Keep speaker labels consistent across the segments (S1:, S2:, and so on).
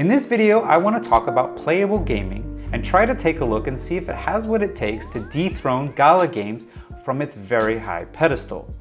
S1: In this video, I want to talk about Playa3ull Gaming and try to take a look and see if it has what it takes to dethrone Gala Games from its very high pedestal.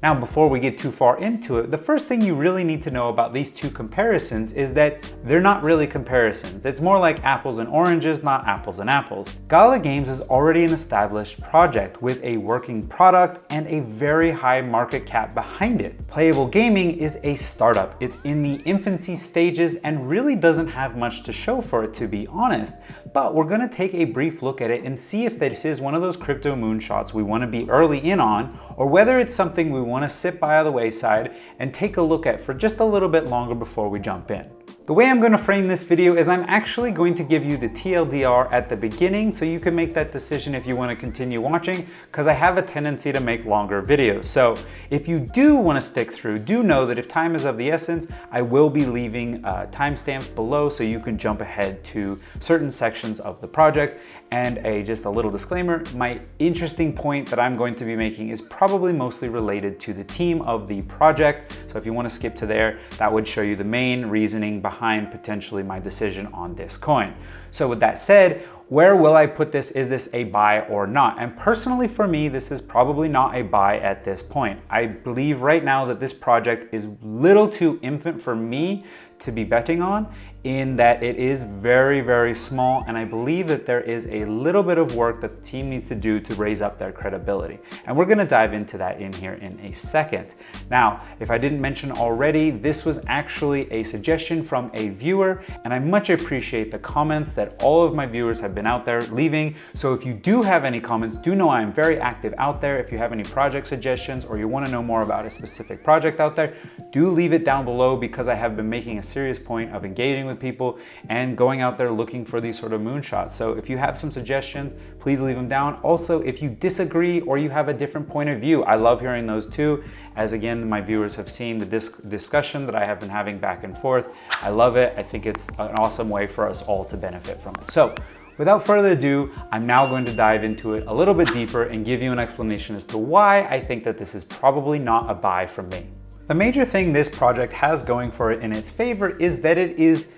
S1: Now, before we get too far into it, the first thing you really need to know about these two comparisons is that they're not really comparisons. It's more like apples and oranges, not apples and apples. Gala Games is already an established project with a working product and a very high market cap behind it. Playa3ull Gaming is a startup. It's in the infancy stages and really doesn't have much to show for it, to be honest. But we're gonna take a brief look at it and see if this is one of those crypto moonshots we wanna be early in on, or whether it's something we want to sit by the wayside and take a look at for just a little bit longer before we jump in. The way I'm going to frame this video is I'm actually going to give you the TLDR at the beginning so you can make that decision if you want to continue watching, because I have a tendency to make longer videos. So if you do want to stick through, do know that if time is of the essence, I will be leaving timestamps below so you can jump ahead to certain sections of the project. And just a little disclaimer, my interesting point that I'm going to be making is probably mostly related to the team of the project. So if you want to skip to there, that would show you the main reasoning behind potentially my decision on this coin. So with that said, where will I put this? Is this a buy or not? And personally for me, this is probably not a buy at this point. I believe right now that this project is little too infant for me to be betting on, in that it is very, very small, and I believe that there is a little bit of work that the team needs to do to raise up their credibility. And we're gonna dive into that in here in a second. Now, if I didn't mention already, this was actually a suggestion from a viewer, and I much appreciate the comments that all of my viewers have been out there leaving. So if you do have any comments, do know I'm very active out there. If you have any project suggestions or you wanna know more about a specific project out there, do leave it down below, because I have been making a serious point of engaging with people and going out there looking for these sort of moonshots. So if you have some suggestions, please leave them down. Also, if you disagree or you have a different point of view, I love hearing those too. As again, my viewers have seen the discussion that I have been having back and forth. I love it. I think it's an awesome way for us all to benefit from it. So without further ado, I'm now going to dive into it a little bit deeper and give you an explanation as to why I think that this is probably not a buy from me. The major thing this project has going for it in its favor is that it is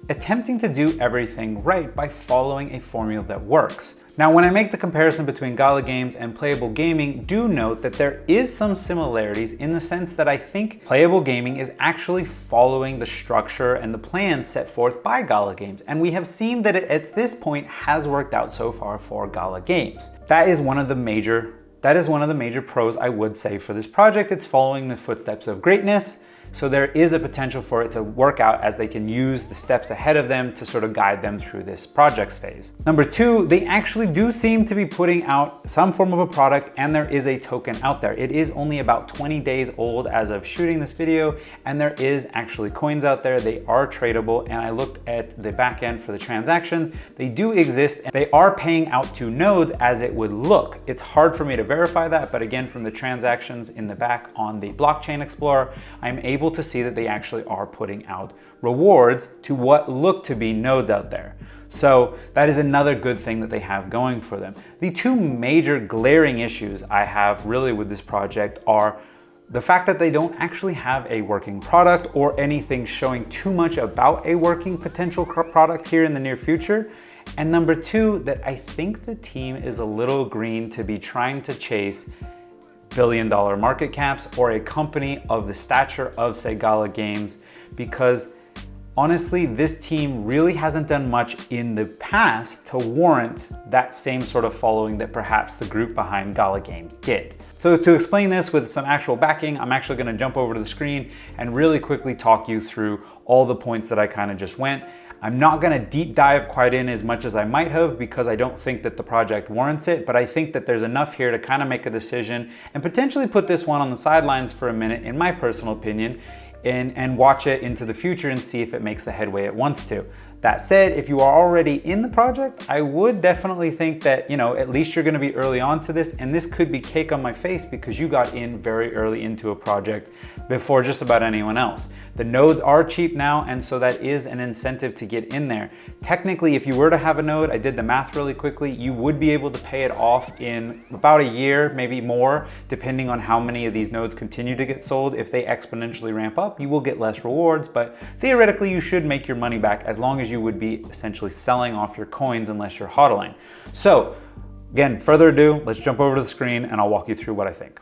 S1: attempting to do everything right by following a formula that works. Now, when I make the comparison between Gala Games and Playa3ull Gaming, do note that there is some similarities in the sense that I think Playa3ull Gaming is actually following the structure and the plan set forth by Gala Games. And we have seen that it, at this point, has worked out so far for Gala Games. That is one of the major pros I would say for this project. It's following the footsteps of greatness. So there is a potential for it to work out, as they can use the steps ahead of them to sort of guide them through this project's phase. Number two, they actually do seem to be putting out some form of a product, and there is a token out there. It is only about 20 days old as of shooting this video, and there is actually coins out there. They are tradable, and I looked at the back end for the transactions. They do exist, and they are paying out to nodes as it would look. It's hard for me to verify that, but again, from the transactions in the back on the blockchain explorer, I'm able to see that they actually are putting out rewards to what look to be nodes out there. So that is another good thing that they have going for them. The two major glaring issues I have really with this project are the fact that they don't actually have a working product or anything showing too much about a working potential product here in the near future. And number two, that I think the team is a little green to be trying to chase billion-dollar market caps or a company of the stature of, say, Gala Games, because honestly, this team really hasn't done much in the past to warrant that same sort of following that perhaps the group behind Gala Games did. So to explain this with some actual backing, I'm actually going to jump over to the screen and really quickly talk you through all the points that I kind of just went. I'm not going to deep dive quite in as much as I might have, because I don't think that the project warrants it, but I think that there's enough here to kind of make a decision and potentially put this one on the sidelines for a minute, in my personal opinion, and watch it into the future and see if it makes the headway it wants to. That said, if you are already in the project, I would definitely think that, at least you're gonna be early on to this, and this could be cake on my face because you got in very early into a project before just about anyone else. The nodes are cheap now, and so that is an incentive to get in there. Technically, if you were to have a node, I did the math really quickly, you would be able to pay it off in about a year, maybe more, depending on how many of these nodes continue to get sold. If they exponentially ramp up, you will get less rewards, but theoretically you should make your money back as long as you would be essentially selling off your coins unless you're hodling. So again, further ado, let's jump over to the screen and I'll walk you through what I think.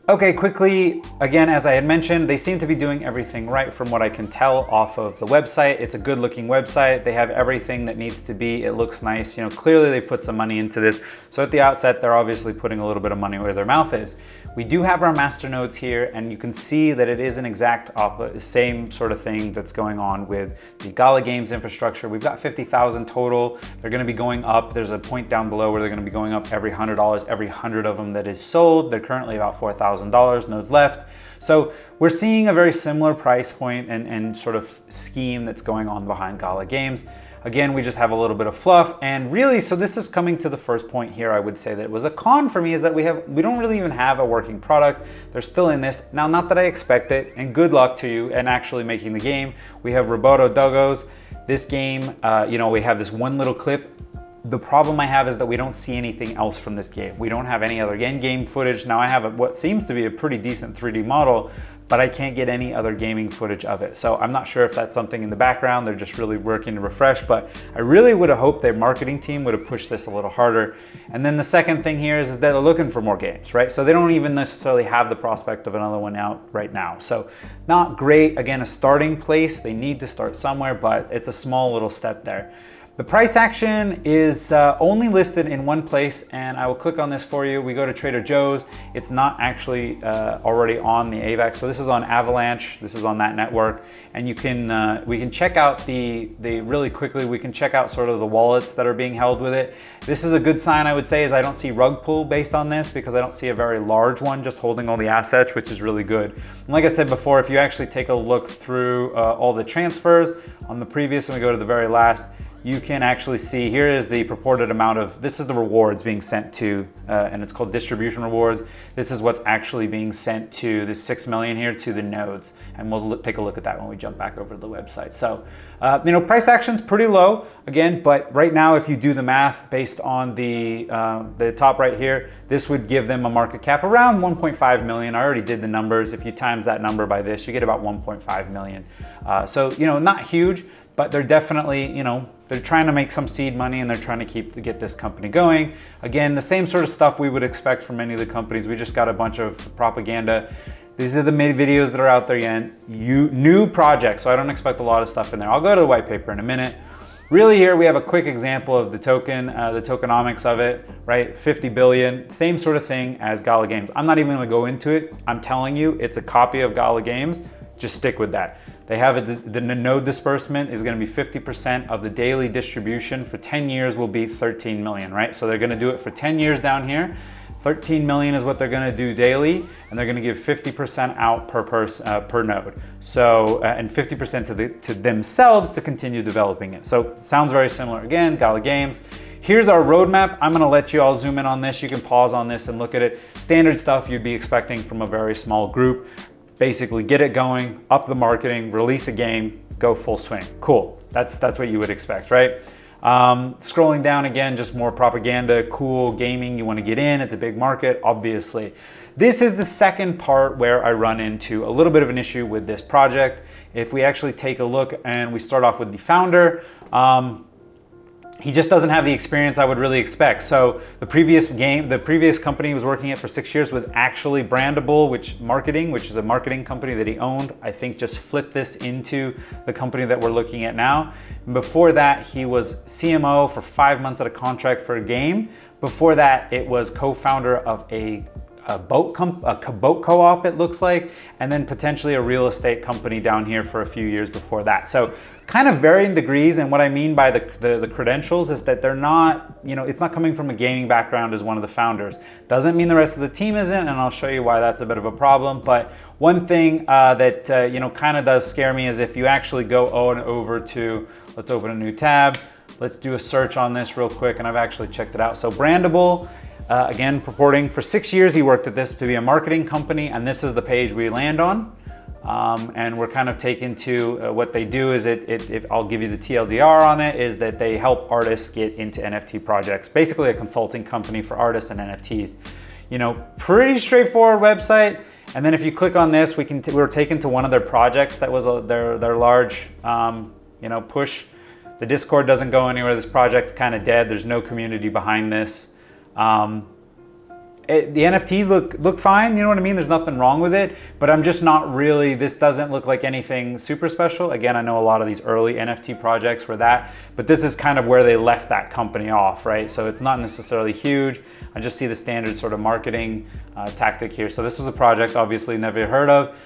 S1: Okay, quickly, again, as I had mentioned, they seem to be doing everything right from what I can tell off of the website. It's a good looking website. They have everything that needs to be. It looks nice. Clearly they put some money into this. So at the outset, they're obviously putting a little bit of money where their mouth is. We do have our master nodes here, and you can see that it is an exact same sort of thing that's going on with the Gala Games infrastructure. We've got 50,000 total. They're gonna be going up. There's a point down below where they're gonna be going up every $100, every 100 of them that is sold. They're currently about $4,000 nodes left. So we're seeing a very similar price point and sort of scheme that's going on behind Gala Games. Again, we just have a little bit of fluff, and really, so this is coming to the first point here. I would say that it was a con for me is that we don't really even have a working product. They're still in this. Now, not that I expect it, and good luck to you in actually making the game. We have Roboto Doggos. This game, we have this one little clip. The problem I have is that we don't see anything else from this game. We don't have any other in-game footage. Now I have what seems to be a pretty decent 3D model, but I can't get any other gaming footage of it. So I'm not sure if that's something in the background. They're just really working to refresh, but I really would have hoped their marketing team would have pushed this a little harder. And then the second thing here is that they're looking for more games, right? So they don't even necessarily have the prospect of another one out right now. So not great. Again, a starting place. They need to start somewhere, but it's a small little step there. The price action is only listed in one place, and I will click on this for you. We go to Trader Joe's. It's not actually already on the AVAX. So this is on Avalanche. This is on that network. And we can check out really quickly, we can check out sort of the wallets that are being held with it. This is a good sign, I would say, is I don't see rug pull based on this because I don't see a very large one just holding all the assets, which is really good. And like I said before, if you actually take a look through all the transfers on the previous, and we go to the very last, you can actually see, here is the purported amount of, this is the rewards being sent to, and it's called distribution rewards. This is what's actually being sent to this 6 million here to the nodes. And we'll take a look at that when we jump back over to the website. So, price action's pretty low again, but right now, if you do the math based on the top right here, this would give them a market cap around 1.5 million. I already did the numbers. If you times that number by this, you get about 1.5 million. So, not huge, but they're definitely, they're trying to make some seed money and they're trying to get this company going. Again, the same sort of stuff we would expect from many of the companies. We just got a bunch of propaganda. These are the videos that are out there yet. New projects, so I don't expect a lot of stuff in there. I'll go to the white paper in a minute. Really here we have a quick example of the token, the tokenomics of it, right? 50 billion, same sort of thing as Gala Games. I'm not even gonna go into it. I'm telling you, it's a copy of Gala Games. Just stick with that. They have the node disbursement is going to be 50% of the daily distribution for 10 years will be 13 million, right? So they're going to do it for 10 years down here. 13 million is what they're going to do daily, and they're going to give 50% out per node. So, and 50% to themselves to continue developing it. So sounds very similar. Again, Gala Games. Here's our roadmap. I'm gonna let you all zoom in on this. You can pause on this and look at it. Standard stuff you'd be expecting from a very small group. Basically get it going, up the marketing, release a game, go full swing. Cool, that's what you would expect, right? Scrolling down again, just more propaganda, cool gaming, you wanna get in, it's a big market, obviously. This is the second part where I run into a little bit of an issue with this project. If we actually take a look and we start off with the founder, he just doesn't have the experience I would really expect. So the previous company he was working at for 6 years was actually Brandable, which is a marketing company that he owned. I think just flipped this into the company that we're looking at now. And before that, he was CMO for 5 months at a contract for a game. Before that, it was co-founder of a boat co-op, it looks like, and then potentially a real estate company down here for a few years before that. So kind of varying degrees. And what I mean by the credentials is that they're not, it's not coming from a gaming background as one of the founders. Doesn't mean the rest of the team isn't, and I'll show you why that's a bit of a problem. But one thing that kind of does scare me is if you actually go on over to, let's open a new tab. Let's do a search on this real quick, and I've actually checked it out. So Brandable, again, purporting for 6 years he worked at this to be a marketing company, and this is the page we land on. And we're kind of taken to what they do is I'll give you the TLDR on it, is that they help artists get into NFT projects. Basically a consulting company for artists and NFTs. Pretty straightforward website. And then if you click on this, we're taken to one of their projects that was their large, push. The Discord doesn't go anywhere. This project's kind of dead. There's no community behind this. The NFTs look fine, you know what I mean? There's nothing wrong with it, but I'm just not really, this doesn't look like anything super special. Again, I know a lot of these early NFT projects were that, but this is kind of where they left that company off, right? So it's not necessarily huge. I just see the standard sort of marketing tactic here. So this was a project obviously never heard of.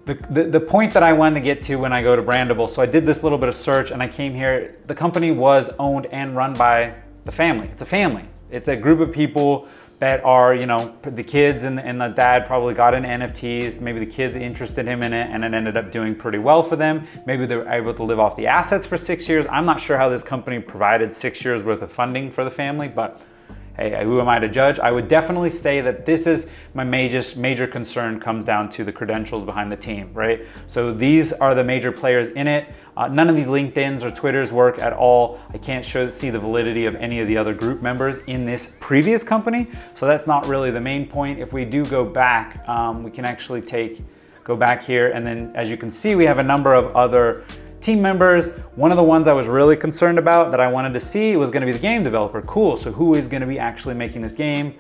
S1: The point that I wanted to get to when I go to Brandable, so I did this little bit of search and I came here. The company was owned and run by the family. It's a family. It's a group of people that are, the kids and the dad probably got into NFTs. Maybe the kids interested him in it and it ended up doing pretty well for them. Maybe they were able to live off the assets for 6 years. I'm not sure how this company provided 6 years worth of funding for the family, but hey, who am I to judge? I would definitely say that this is my major concern comes down to the credentials behind the team, right? So these are the major players in it. None of these LinkedIn's or Twitter's work at all. I can't see the validity of any of the other group members in this previous company. So that's not really the main point. If we do go back, we can actually go back here. And then as you can see, we have a number of other team members. One of the ones I was really concerned about that I wanted to see was going to be the game developer. Cool, so who is going to be actually making this game?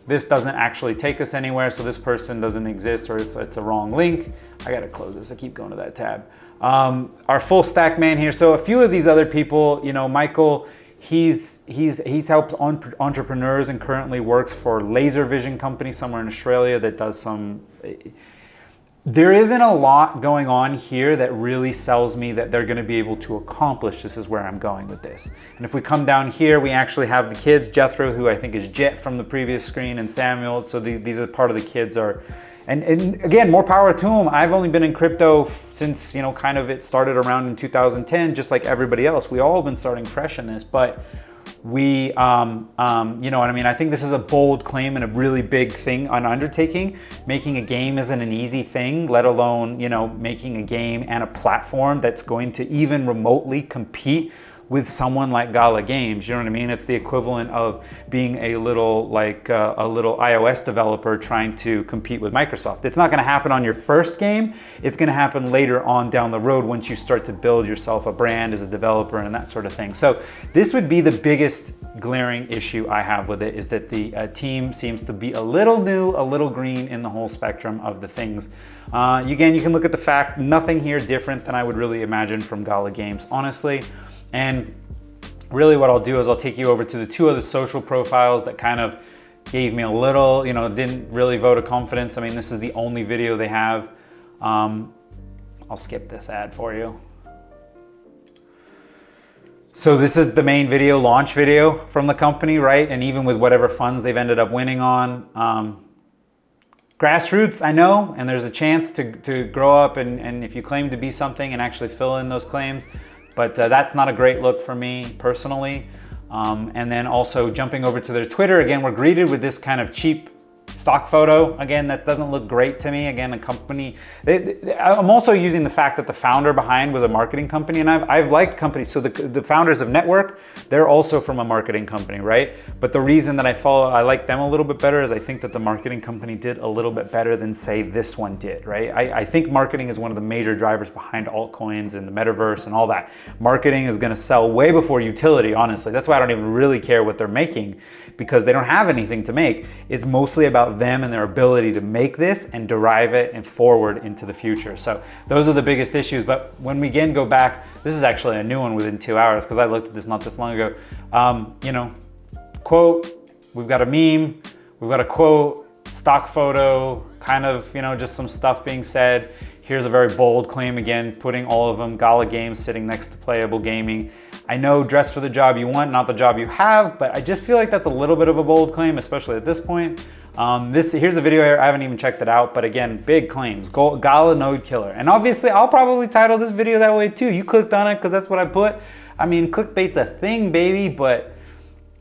S1: This doesn't actually take us anywhere, so this person doesn't exist, or it's a wrong link. I gotta close this, I keep going to that tab. Our full stack man here. So a few of these other people, Michael, he's helped entrepreneurs and currently works for Laser Vision company somewhere in Australia that does some, there isn't a lot going on here that really sells me that they're gonna be able to accomplish. This is where I'm going with this. And if we come down here, we actually have the kids, Jethro, who I think is Jet from the previous screen, and Samuel. So these are part of the kids are, and again, more power to them. I've only been in crypto since, kind of it started around in 2010, just like everybody else. We all been starting fresh in this, but we, you know what I mean? I think this is a bold claim and a really big thing, an undertaking. Making a game isn't an easy thing, let alone, making a game and a platform that's going to even remotely compete with someone like Gala Games. You know what I mean? It's the equivalent of being a little iOS developer trying to compete with Microsoft. It's not gonna happen on your first game. It's gonna happen later on down the road once you start to build yourself a brand as a developer and that sort of thing. So this would be the biggest glaring issue I have with it, is that the team seems to be a little new, a little green in the whole spectrum of the things. Again, you can look at the fact, nothing here different than I would really imagine from Gala Games, honestly. And really what I'll do is I'll take you over to the two other social profiles that kind of gave me a little, didn't really vote of confidence. I mean, this is the only video they have. I'll skip this ad for you. So this is the main video, launch video from the company, right? And even with whatever funds they've ended up winning on. Grassroots, I know, and there's a chance to grow up and if you claim to be something and actually fill in those claims. But that's not a great look for me personally. And then also jumping over to their Twitter, again, we're greeted with this kind of cheap stock photo. Again, that doesn't look great to me. Again, a company, I'm also using the fact that the founder behind was a marketing company, and I've liked companies. So the founders of Network, they're also from a marketing company, right? But the reason that I like them a little bit better is I think that the marketing company did a little bit better than say this one did, right? I think marketing is one of the major drivers behind altcoins and the metaverse and all that. Marketing is gonna sell way before utility, honestly. That's why I don't even really care what they're making, because they don't have anything to make. It's mostly about them and their ability to make this and derive it and forward into the future. So those are the biggest issues. But when we again go back, this is actually a new one within 2 hours because I looked at this not this long ago. Quote, we've got a meme, we've got a quote, stock photo, kind of, just some stuff being said. Here's a very bold claim again, putting all of them, Gala Games sitting next to Playa3ull Gaming. I know dress for the job you want, not the job you have, but I just feel like that's a little bit of a bold claim, especially at this point. Here's a video here, I haven't even checked it out, but again, big claims, Gala Node Killer. And obviously I'll probably title this video that way too. You clicked on it because that's what I put. I mean, clickbait's a thing, baby, but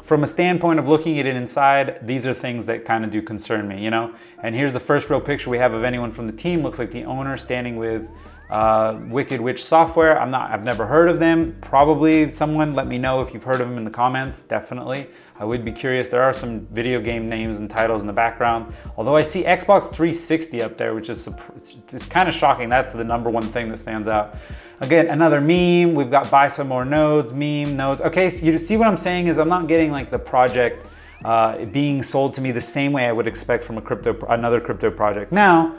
S1: from a standpoint of looking at it inside, these are things that kind of do concern me, you know? And here's the first real picture we have of anyone from the team. Looks like the owner standing with Wicked Witch Software. I've never heard of them. Probably someone, let me know if you've heard of them in the comments, definitely. I would be curious. There are some video game names and titles in the background. Although I see Xbox 360 up there, which is it's kind of shocking. That's the number one thing that stands out. Again, another meme. We've got buy some more nodes, meme nodes. Okay, so you see what I'm saying is I'm not getting like the project being sold to me the same way I would expect from another crypto project. Now,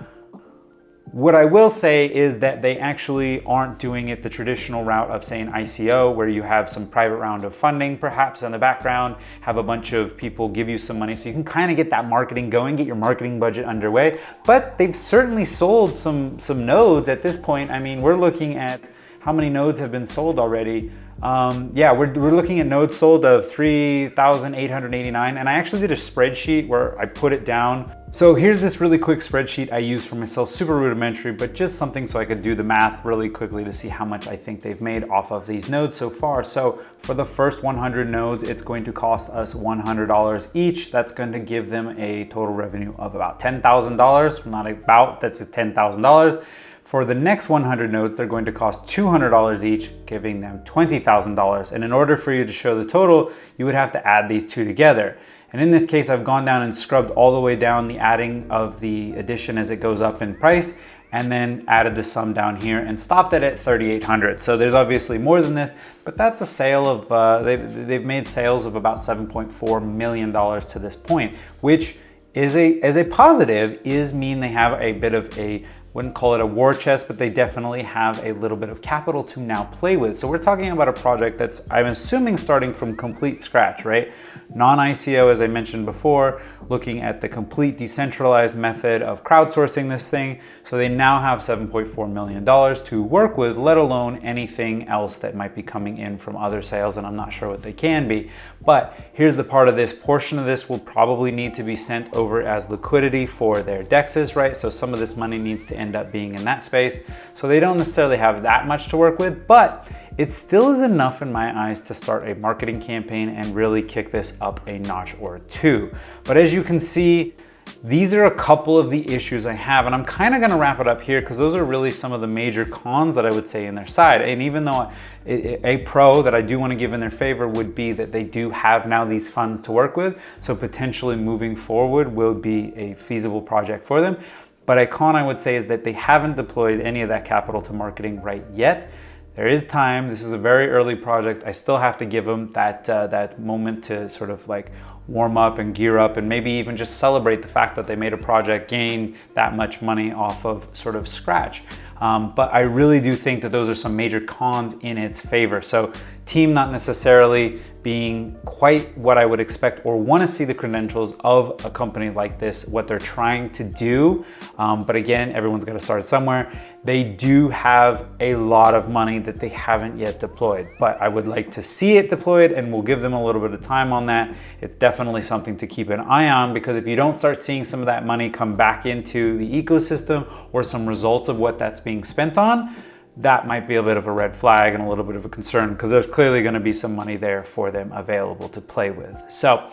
S1: what I will say is that they actually aren't doing it the traditional route of saying ICO, where you have some private round of funding perhaps in the background, have a bunch of people give you some money so you can kind of get that marketing going, get your marketing budget underway. But they've certainly sold some nodes at this point. I mean, we're looking at how many nodes have been sold already. Yeah, we're looking at nodes sold of 3,889, and I actually did a spreadsheet where I put it down. So here's this really quick spreadsheet I use for myself, super rudimentary, but just something so I could do the math really quickly to see how much I think they've made off of these nodes so far. So for the first 100 nodes, it's going to cost us $100 each. That's going to give them a total revenue of about $10,000, not about, that's $10,000. For the next 100 nodes, they're going to cost $200 each, giving them $20,000. And in order for you to show the total, you would have to add these two together. And in this case, I've gone down and scrubbed all the way down the adding of the addition as it goes up in price, and then added the sum down here and stopped it at 3,800. So there's obviously more than this, but that's a sale of, they've made sales of about $7.4 million to this point, which is as a positive mean they have a bit of a, wouldn't call it a war chest, but they definitely have a little bit of capital to now play with. So we're talking about a project that's, I'm assuming, starting from complete scratch, right? Non-ICO, as I mentioned before, looking at the complete decentralized method of crowdsourcing this thing. So they now have $7.4 million to work with, let alone anything else that might be coming in from other sales, and I'm not sure what they can be. But here's the part of this, portion of this will probably need to be sent over as liquidity for their DEXs, right? So some of this money needs to end up being in that space. So they don't necessarily have that much to work with, but it still is enough in my eyes to start a marketing campaign and really kick this up a notch or two. But as you can see, these are a couple of the issues I have, and I'm kind of going to wrap it up here because those are really some of the major cons that I would say in their side. And even though a pro that I do want to give in their favor would be that they do have now these funds to work with, so potentially moving forward will be a feasible project for them. But a con I would say is that they haven't deployed any of that capital to marketing right yet. There is time. This is a very early project. I still have to give them that moment to sort of like warm up and gear up, and maybe even just celebrate the fact that they made a project gain that much money off of sort of scratch. But I really do think that those are some major cons in its favor. So team not necessarily being quite what I would expect or want to see the credentials of a company like this, what they're trying to do. But again, everyone's got to start somewhere. They do have a lot of money that they haven't yet deployed, but I would like to see it deployed, and we'll give them a little bit of time on that. It's definitely something to keep an eye on, because if you don't start seeing some of that money come back into the ecosystem or some results of what that's being spent on, that might be a bit of a red flag and a little bit of a concern, because there's clearly going to be some money there for them available to play with. So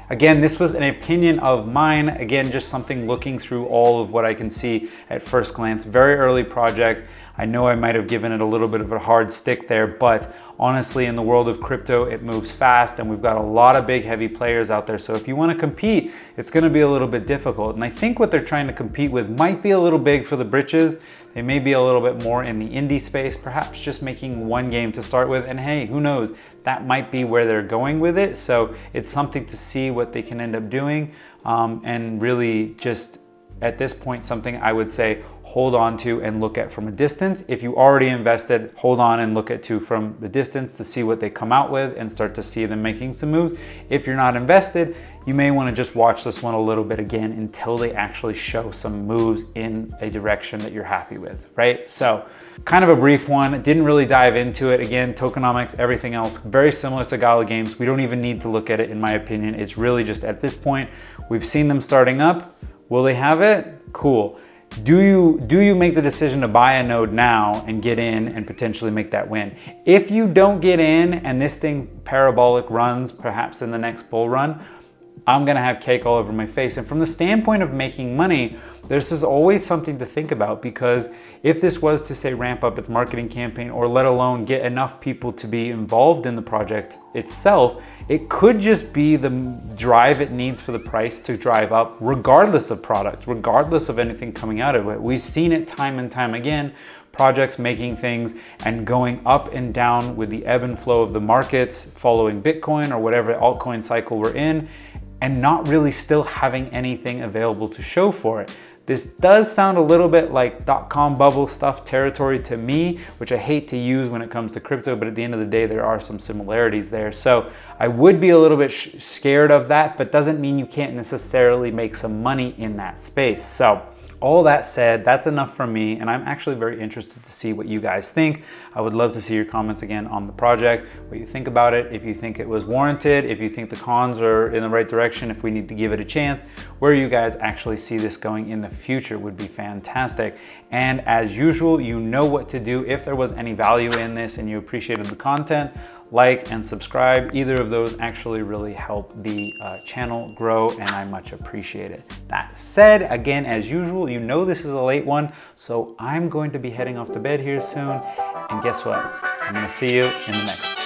S1: again, this was an opinion of mine. Again, just something looking through all of what I can see at first glance. Very early project. I know I might have given it a little bit of a hard stick there, but honestly, in the world of crypto, it moves fast, and we've got a lot of big, heavy players out there. So if you want to compete, it's going to be a little bit difficult. And I think what they're trying to compete with might be a little big for the britches. They may be a little bit more in the indie space, perhaps just making one game to start with. And hey, who knows? That might be where they're going with it. So it's something to see what they can end up doing, and really just at this point something I would say hold on to and look at from a distance. If you already invested, hold on and look at to from the distance to see what they come out with and start to see them making some moves. If you're not invested, you may want to just watch this one a little bit again until they actually show some moves in a direction that you're happy with, right? So kind of a brief one, didn't really dive into it. Again, tokenomics, everything else, very similar to Gala Games. We don't even need to look at it, in my opinion. It's really just at this point, we've seen them starting up. Will they have it? Cool. Do you make the decision to buy a node now and get in and potentially make that win? If you don't get in and this thing parabolic runs, perhaps in the next bull run, I'm gonna have cake all over my face. And from the standpoint of making money, this is always something to think about, because if this was to say ramp up its marketing campaign, or let alone get enough people to be involved in the project itself, it could just be the drive it needs for the price to drive up regardless of product, regardless of anything coming out of it. We've seen it time and time again, projects making things and going up and down with the ebb and flow of the markets following Bitcoin or whatever altcoin cycle we're in, and not really still having anything available to show for it. This does sound a little bit like .com bubble stuff territory to me, which I hate to use when it comes to crypto, but at the end of the day, there are some similarities there. So I would be a little bit scared of that, but doesn't mean you can't necessarily make some money in that space. So all that said, that's enough from me, and I'm actually very interested to see what you guys think. I would love to see your comments again on the project, what you think about it, if you think it was warranted, if you think the cons are in the right direction, if we need to give it a chance, where you guys actually see this going in the future would be fantastic. And as usual, you know what to do. If there was any value in this and you appreciated the content, like and subscribe. Either of those actually really help the channel grow, and I much appreciate it. That said, again, as usual, you know this is a late one, so I'm going to be heading off to bed here soon. And guess what? I'm gonna see you in the next one.